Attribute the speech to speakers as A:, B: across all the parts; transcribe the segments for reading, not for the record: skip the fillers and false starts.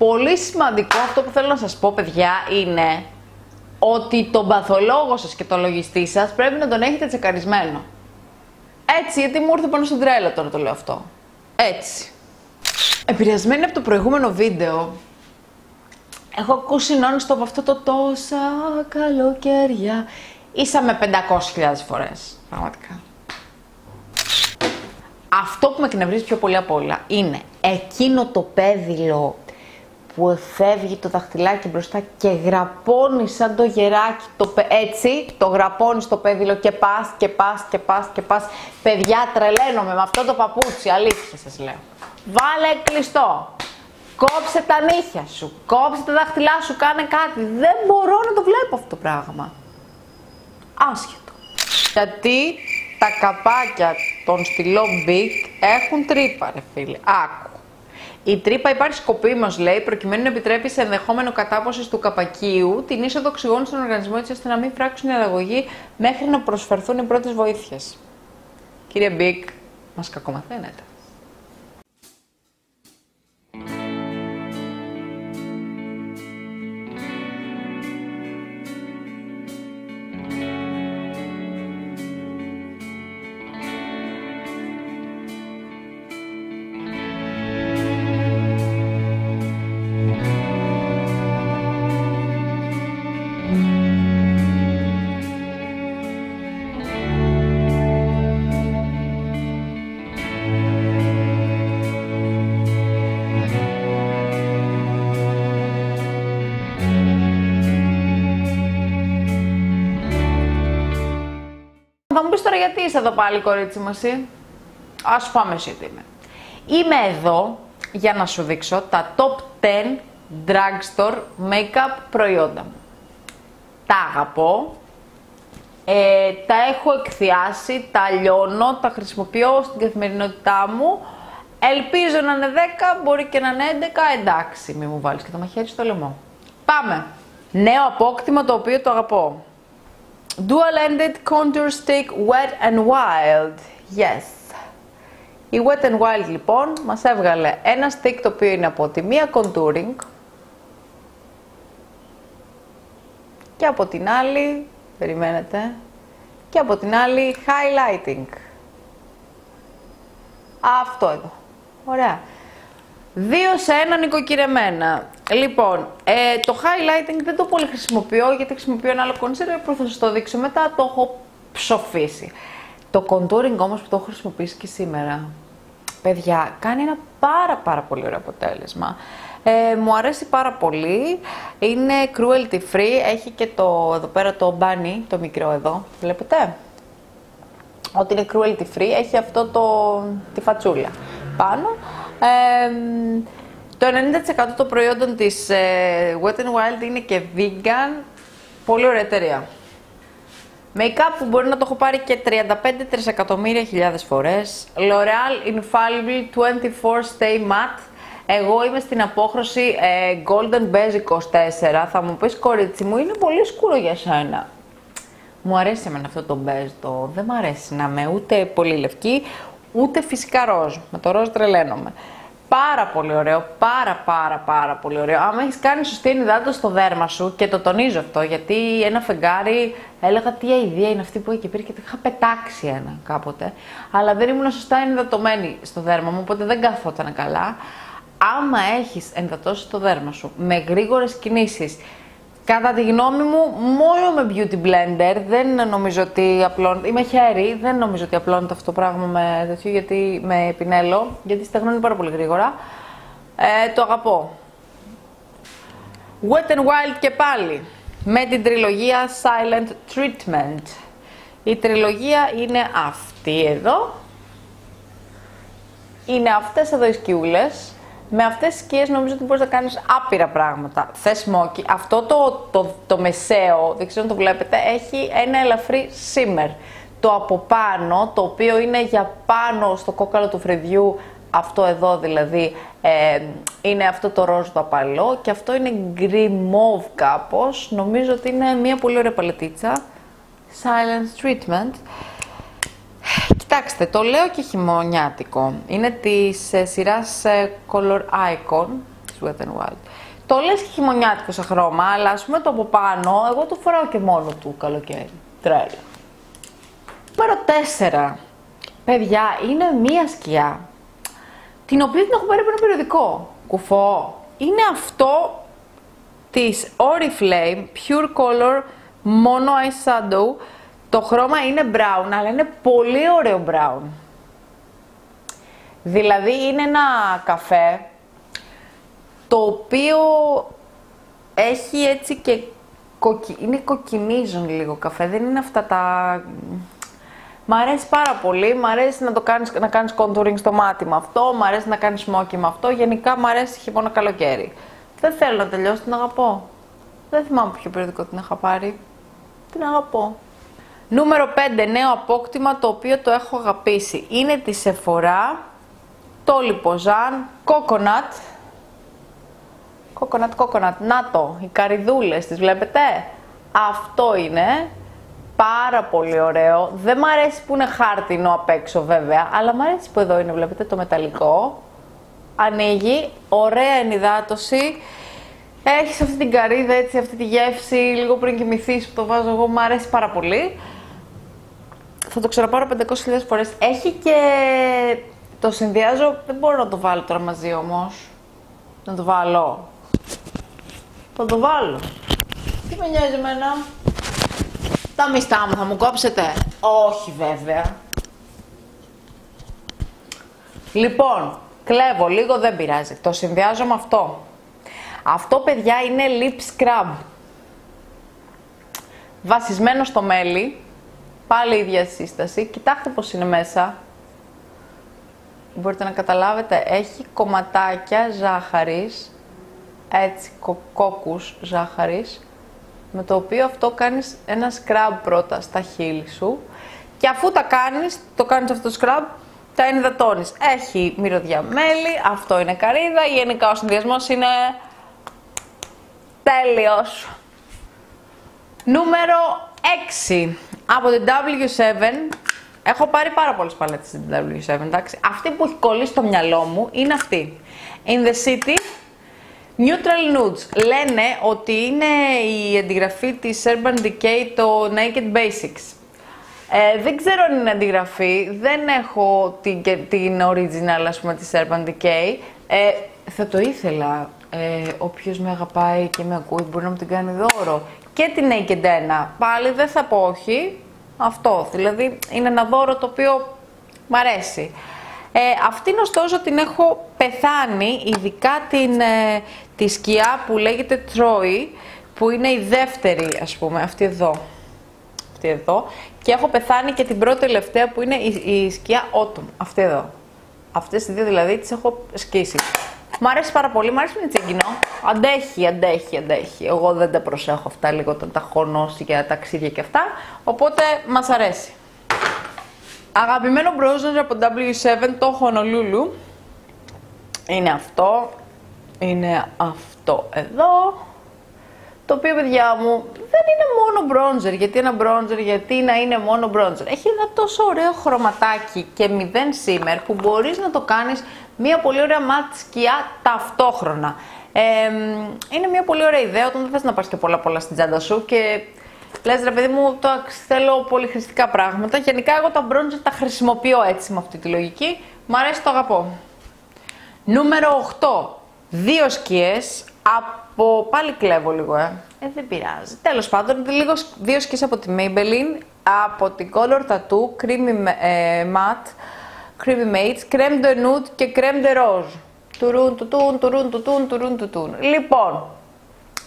A: πολύ σημαντικό αυτό που θέλω να σας πω, παιδιά, είναι ότι τον παθολόγο σας και τον λογιστή σας πρέπει να τον έχετε τσεκαρισμένο. Έτσι, γιατί μου ήρθε πάνω στην τρέλα τώρα το λέω αυτό. Έτσι. Επηρεασμένη από το προηγούμενο βίντεο, έχω ακούσει non-stop αυτό το τόσα καλοκαίρια. Ίσα με 500.000 φορές, πραγματικά. Αυτό που με εκνευρίζει πιο πολύ απ' όλα είναι εκείνο το πέδιλο που φεύγει το δαχτυλάκι μπροστά και γραπώνει σαν το γεράκι, έτσι, το γραπώνει στο πέδιλο και πας και πας και πας και πας. Παιδιά, τρελαίνομαι με αυτό το παπούτσι, αλήθεια σας λέω. Βάλε κλειστό, κόψε τα νύχια σου, κόψε τα δάχτυλά σου, κάνε κάτι. Δεν μπορώ να το βλέπω αυτό το πράγμα. Άσχετο. Γιατί τα καπάκια των στυλών Big έχουν τρύπα, ρε φίλε. Άκου. Η τρύπα υπάρχει σκοπίμως, λέει, προκειμένου να επιτρέπει σε ενδεχόμενο κατάποσης του καπακίου την είσοδο οξυγόνου στον οργανισμό, έτσι ώστε να μην φράξουν η αναγωγή μέχρι να προσφερθούν οι πρώτες βοήθειες. Κύριε Big, μας κακομαθαίνετε. Θα μου πεις τώρα γιατί είσαι εδώ πάλι, κορίτσι μου, εσύ. Ας σου πάμε εσύ τι είμαι. Είμαι εδώ για να σου δείξω τα top 10 drugstore make-up προϊόντα μου. Τα αγαπώ, τα έχω εκθιάσει, τα λιώνω, τα χρησιμοποιώ στην καθημερινότητά μου. Ελπίζω να είναι 10, μπορεί και να είναι 11, εντάξει, μη μου βάλεις και το μαχαίρι στο λαιμό. Πάμε. Νέο απόκτημα το οποίο το αγαπώ. Dual Ended Contour Stick Wet and Wild. Yes. Η Wet and Wild λοιπόν μας έβγαλε ένα stick το οποίο είναι από τη μία contouring και από την άλλη, περιμένετε, και από την άλλη highlighting. Αυτό εδώ. Ωραία. 2 σε 1 νοικοκυρεμένα. Λοιπόν, το highlighting δεν το πολύ χρησιμοποιώ γιατί χρησιμοποιώ ένα άλλο concealer που θα σας το δείξω μετά, το έχω ψοφήσει. Το contouring όμως που το έχω χρησιμοποιήσει και σήμερα, παιδιά, κάνει ένα πάρα πολύ ωραίο αποτέλεσμα. Μου αρέσει πάρα πολύ, είναι cruelty free, έχει και το εδώ πέρα το bunny, το μικρό εδώ, βλέπετε? Ότι είναι cruelty free, έχει αυτό τη φατσούλα πάνω. Το 90% των προϊόντων της Wet n Wild είναι και vegan, πολύ ωραία εταιρεία. Make-up που μπορεί να το έχω πάρει και 35 τρισεκατομμύρια χιλιάδες φορές. L'Oreal Infallible 24 Stay Matte. Εγώ είμαι στην απόχρωση Golden Beige 24. Θα μου πεις, κορίτσι μου, είναι πολύ σκούρο για σένα. Μου αρέσει εμένα αυτό το beige, δεν μου αρέσει να είμαι ούτε πολύ λευκή, ούτε φυσικά ροζ. Με το ροζ τρελαίνομαι. Πάρα πολύ ωραίο, πάρα πολύ ωραίο. Άμα έχεις κάνει σωστή ενυδάτωση στο δέρμα σου, και το τονίζω αυτό, γιατί ένα φεγγάρι έλεγα τι αηδία είναι αυτή που έχει και πήρε και το είχα πετάξει ένα κάποτε, αλλά δεν ήμουν σωστά ενυδατωμένη στο δέρμα μου, οπότε δεν καθόταν καλά. Άμα έχεις ενυδατώσει το δέρμα σου με γρήγορες κινήσεις, κατά τη γνώμη μου, μόνο με beauty blender, δεν νομίζω ότι απλώνεται, ή με χέρι, δεν νομίζω ότι απλώνεται αυτό το πράγμα με τέτοιο, γιατί με πινέλο, γιατί στεγνώνει πάρα πολύ γρήγορα. Το αγαπώ. Wet n Wild και πάλι, με την τριλογία Silent Treatment. Η τριλογία είναι αυτή εδώ. Είναι αυτές εδώ οι σκιούλες. Με αυτές τις σκιές νομίζω ότι μπορείς να κάνεις άπειρα πράγματα. Θες smoky. Αυτό το μεσαίο, δεν ξέρω αν το βλέπετε, έχει ένα ελαφρύ shimmer. Το από πάνω, το οποίο είναι για πάνω στο κόκαλο του φρυδιού, αυτό εδώ δηλαδή, είναι αυτό το ροζ το απαλό και αυτό είναι γκρι μόβ κάπως. Νομίζω ότι είναι μια πολύ ωραία παλετίτσα. Silent Treatment. Κοιτάξτε, το λέω και χειμωνιάτικο. Είναι της σειράς Color Icon, της Wet n Wild. Το λες και χειμωνιάτικο σε χρώμα, αλλά ας πούμε το από πάνω, εγώ το φοράω και μόνο του καλοκαίρι. Τρέλα. Νούμερο 4. Παιδιά, είναι μία σκιά, την οποία την έχω πάρει από ένα περιοδικό. Κουφό. Είναι αυτό της Oriflame Pure Color Mono Eyeshadow. Το χρώμα είναι brown, αλλά είναι πολύ ωραίο brown. Δηλαδή είναι ένα καφέ, το οποίο έχει έτσι και είναι κοκκινίζον λίγο καφέ, δεν είναι αυτά τα... Μ' αρέσει πάρα πολύ, μ' αρέσει να κάνεις contouring στο μάτι με αυτό, μ' αρέσει να κάνεις smoky με αυτό, γενικά μ' αρέσει χειμώνα καλοκαίρι. Δεν θέλω να τελειώσω, την αγαπώ. Δεν θυμάμαι ποιο περιοδικό την είχα πάρει. Την αγαπώ. Νούμερο 5, νέο απόκτημα το οποίο το έχω αγαπήσει. Είναι τη Sephora, το Liposan Coconut. Coconut, να το, οι καρυδούλες, τις βλέπετε. Αυτό είναι. Πάρα πολύ ωραίο. Δεν μ' αρέσει που είναι χάρτινο απ' έξω βέβαια, αλλά μ' αρέσει που εδώ είναι, βλέπετε, το μεταλλικό. Ανοίγει, ωραία ενυδάτωση. Έχεις αυτή την καρύδα, έτσι, αυτή τη γεύση, λίγο πριν κοιμηθείς που το βάζω εγώ, μ' αρέσει πάρα πολύ. Θα το ξαναπάρω 500.000 φορές. Έχει και... το συνδυάζω, δεν μπορώ να το βάλω τώρα μαζί όμως. Να το βάλω. Θα το βάλω. Τι με νοιάζει εμένα. Τα μιστά μου θα μου κόψετε. Όχι βέβαια. Λοιπόν, κλέβω λίγο, δεν πειράζει. Το συνδυάζω με αυτό. Αυτό, παιδιά, είναι lip scrub. Βασισμένο στο μέλι. Πάλι η ίδια σύσταση. Κοιτάξτε πως είναι μέσα. Μπορείτε να καταλάβετε. Έχει κομματάκια ζάχαρης. Έτσι, κόκκους ζάχαρης. Με το οποίο αυτό κάνεις ένα scrub πρώτα στα χείλη σου. Και αφού τα κάνεις, το κάνεις αυτό το scrub, τα ενυδατώνεις. Έχει μυρωδιά μέλι, αυτό είναι καρύδα. Γενικά ο συνδυασμός είναι τέλειος. Νούμερο 6. Από την W7. Έχω πάρει πάρα πολλές παλέτες στην W7, εντάξει. Αυτή που έχει κολλήσει στο μυαλό μου είναι αυτή. In the City Neutral Nudes. Λένε ότι είναι η αντιγραφή της Urban Decay, το Naked Basics. Δεν ξέρω αν είναι αντιγραφή, δεν έχω την original, ας πούμε, της Urban Decay. Θα το ήθελα. Όποιος με αγαπάει και με ακούει μπορεί να μου την κάνει δώρο. Και την Naked 1. Πάλι δεν θα πω όχι. Αυτό, δηλαδή είναι ένα δώρο το οποίο μ' αρέσει. Αυτήν ωστόσο την έχω πεθάνει, ειδικά τη σκιά που λέγεται Troy, που είναι η δεύτερη, ας πούμε, αυτή εδώ. Αυτή εδώ. Και έχω πεθάνει και την πρώτη τελευταία που είναι η σκιά Autumn, αυτή εδώ. Αυτές οι δύο δηλαδή τις έχω σκίσει. Μ' αρέσει πάρα πολύ, μ' αρέσει με τσίγκινο. Αντέχει. Εγώ δεν τα προσέχω αυτά λίγο όταν τα χωνώσει για ταξίδια και αυτά, οπότε μας αρέσει. Αγαπημένο bronzer από W7, το Honolulu. Είναι αυτό εδώ. Το οποίο, παιδιά μου, δεν είναι μόνο bronzer. Γιατί να είναι μόνο bronzer. Έχει ένα τόσο ωραίο χρωματάκι και 0 shimmer που μπορείς να το κάνεις μια πολύ ωραία matte σκιά ταυτόχρονα. Είναι μια πολύ ωραία ιδέα όταν δεν θες να πάρεις και πολλά στην τσάντα σου και λες, ρε παιδί μου, θέλω πολυχρηστικά πράγματα. Γενικά εγώ τα bronzer τα χρησιμοποιώ έτσι με αυτή τη λογική. Μ' αρέσει, το αγαπώ. Νούμερο 8. Δύο σκιές από... Πάλι κλέβω λίγο, δεν πειράζει. Τέλος πάντων, δύο σκιές από τη Maybelline, από την Color Tattoo, Creamy Matte, Creamy Matte, Crème de Nude και Crème de Rose. Τουρούν. Λοιπόν,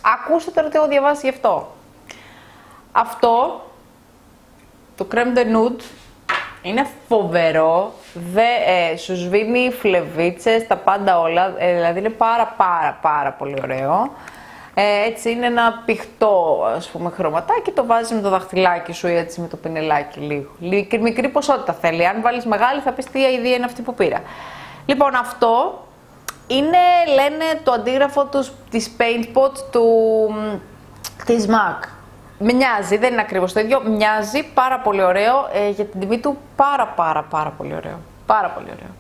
A: ακούστε τώρα τι έχω διαβάσει γι' αυτό. Αυτό, το Crème de Nude, είναι φοβερό, σου σβήνει φλεβίτσες, τα πάντα όλα, δηλαδή είναι πάρα πολύ ωραίο. Έτσι είναι ένα πηχτό, ας πούμε, χρωματάκι, το βάζεις με το δαχτυλάκι σου ή έτσι με το πινελάκι λίγο. Μικρή ποσότητα θέλει, αν βάλεις μεγάλη θα πεις τι idea είναι αυτή που πήρα. Λοιπόν, αυτό είναι, λένε, το αντίγραφο της Paint Pot της MAC. Μοιάζει, δεν είναι ακριβώς το ίδιο, μοιάζει πάρα πολύ ωραίο, για την τιμή του πάρα πολύ ωραίο. Πάρα πολύ ωραίο.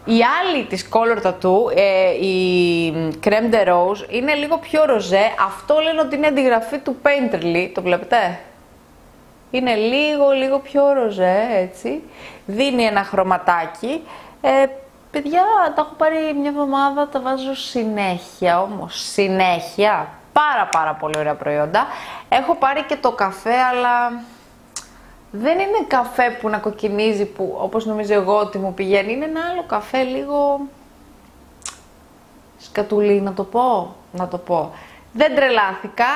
A: Η άλλη της Color Tattoo, η Creme de Rose, είναι λίγο πιο ροζέ. Αυτό λένε ότι είναι αντιγραφή του Painterly, το βλέπετε. Είναι λίγο πιο ροζέ, έτσι. Δίνει ένα χρωματάκι. Παιδιά, τα έχω πάρει μια εβδομάδα, τα βάζω συνέχεια όμως. Συνέχεια. Πάρα πολύ ωραία προϊόντα. Έχω πάρει και το καφέ, αλλά δεν είναι καφέ που να κοκκινίζει, που όπως νομίζω εγώ ότι μου πηγαίνει. Είναι ένα άλλο καφέ, λίγο σκατουλί, να το πω. Δεν τρελάθηκα,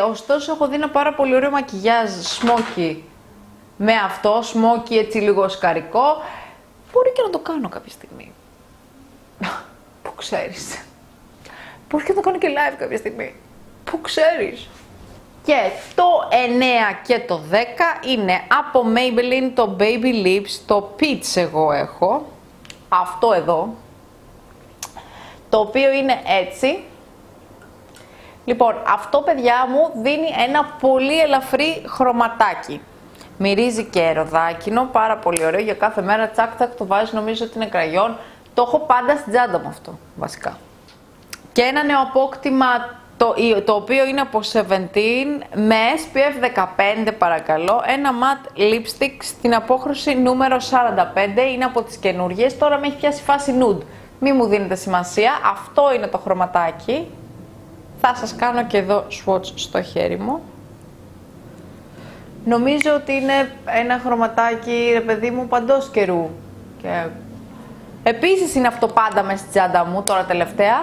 A: ωστόσο έχω δει ένα πάρα πολύ ωραίο μακιγιάζ smoky με αυτό, smoky έτσι λίγο σκαρικό. Μπορεί και να το κάνω κάποια στιγμή. Πού ξέρεις. Μπορεί και να το κάνω και live κάποια στιγμή. Πού ξέρεις. Και το 9 και το 10 είναι από Maybelline, το Baby Lips, το Peach εγώ έχω. Αυτό εδώ. Το οποίο είναι έτσι. Λοιπόν, αυτό παιδιά μου δίνει ένα πολύ ελαφρύ χρωματάκι. Μυρίζει και ροδάκινο, πάρα πολύ ωραίο, για κάθε μέρα τσακ το βάζεις, νομίζω ότι είναι κραγιόν. Το έχω πάντα στην τσάντα μου αυτό, βασικά. Και ένα νεοαπόκτημα, το οποίο είναι από 17 με SPF 15 παρακαλώ. Ένα matte lipstick στην απόχρωση νούμερο 45, είναι από τις καινούργιες. Τώρα με έχει πιάσει φάση nude, μη μου δίνετε σημασία. Αυτό είναι το χρωματάκι. Θα σας κάνω και εδώ swatch στο χέρι μου. Νομίζω ότι είναι ένα χρωματάκι, ρε παιδί μου, παντός καιρού. Και επίσης είναι αυτό πάντα μες στη τσάντα μου, τώρα τελευταία.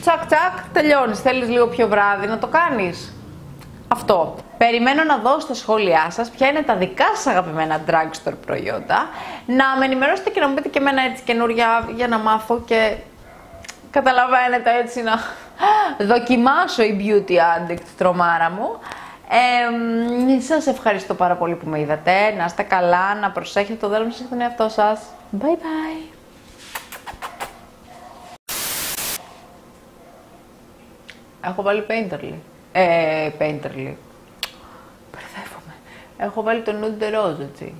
A: Τσακ, τελειώνεις. Θέλεις λίγο πιο βράδυ να το κάνεις. Αυτό. Περιμένω να δω στα σχόλιά σας ποια είναι τα δικά σας αγαπημένα drugstore προϊόντα. Να με ενημερώσετε και να μου πείτε και εμένα έτσι καινούρια για να μάθω και καταλαβαίνετε έτσι να δοκιμάσω η beauty addict τρομάρα μου. Σας ευχαριστώ πάρα πολύ που με είδατε. Να είστε καλά, να προσέχετε το δέρμα σας και τον εαυτό σας. Bye bye. Έχω βάλει Painterly. Painterly. Μπερδεύομαι. Έχω βάλει το Nude de Rose, έτσι.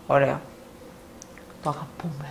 A: Ωραία. Το αγαπούμε.